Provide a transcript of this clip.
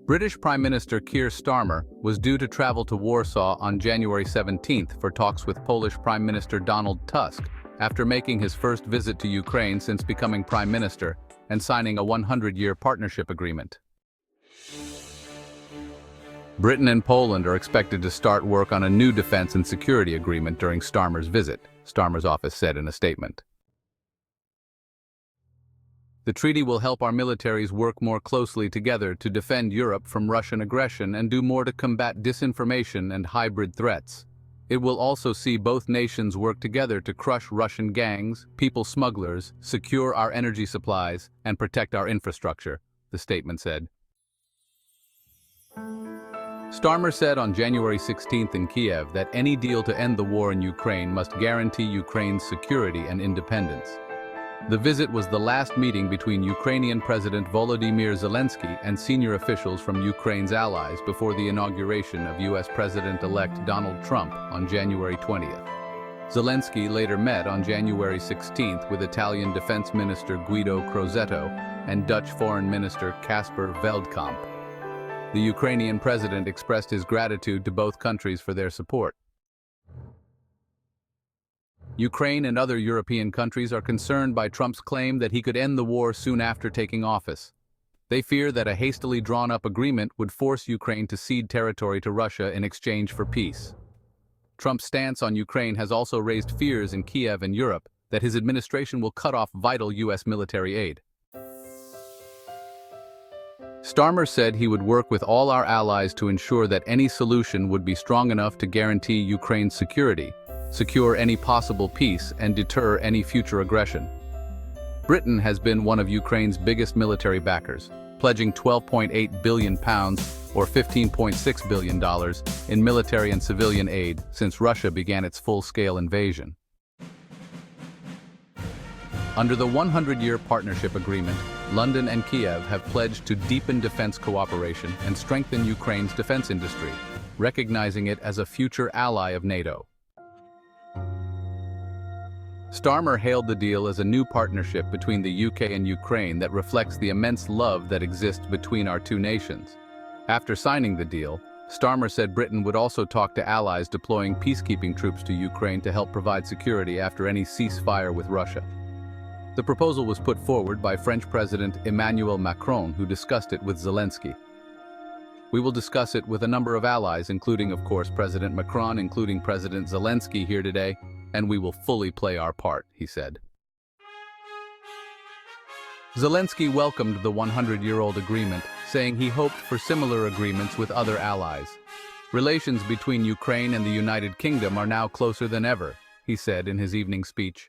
British Prime Minister Keir Starmer was due to travel to Warsaw on January 17th for talks with Polish Prime Minister Donald Tusk, after making his first visit to Ukraine since becoming Prime Minister and signing a 100-year partnership agreement. Britain and Poland are expected to start work on a new defense and security agreement during Starmer's visit, Starmer's office said in a statement. The treaty will help our militaries work more closely together to defend Europe from Russian aggression and do more to combat disinformation and hybrid threats. It will also see both nations work together to crush Russian gangs, people smugglers, secure our energy supplies, and protect our infrastructure, the statement said. Starmer said on January 16th in Kiev that any deal to end the war in Ukraine must guarantee Ukraine's security and independence. The visit was the last meeting between Ukrainian President Volodymyr Zelensky and senior officials from Ukraine's allies before the inauguration of U.S. President-elect Donald Trump on January 20th. Zelensky later met on January 16th with Italian Defense Minister Guido Crosetto and Dutch Foreign Minister Casper Veldkamp. The Ukrainian president expressed his gratitude to both countries for their support. Ukraine and other European countries are concerned by Trump's claim that he could end the war soon after taking office. They fear that a hastily drawn-up agreement would force Ukraine to cede territory to Russia in exchange for peace. Trump's stance on Ukraine has also raised fears in Kiev and Europe that his administration will cut off vital U.S. military aid. Starmer said he would work with all our allies to ensure that any solution would be strong enough to guarantee Ukraine's security, secure any possible peace, and deter any future aggression. Britain has been one of Ukraine's biggest military backers, pledging £12.8 billion or $15.6 billion in military and civilian aid since Russia began its full-scale invasion. Under the 100-year partnership agreement, London and Kiev have pledged to deepen defense cooperation and strengthen Ukraine's defense industry, recognizing it as a future ally of NATO. Starmer hailed the deal as a new partnership between the UK and Ukraine that reflects the immense love that exists between our two nations. After signing the deal, Starmer said Britain would also talk to allies deploying peacekeeping troops to Ukraine to help provide security after any ceasefire with Russia. The proposal was put forward by French President Emmanuel Macron, who discussed it with Zelensky. We will discuss it with a number of allies, including, of course, President Macron, including President Zelensky here today, and we will fully play our part, he said. Zelensky welcomed the 100-year-old agreement, saying he hoped for similar agreements with other allies. Relations between Ukraine and the United Kingdom are now closer than ever, he said in his evening speech.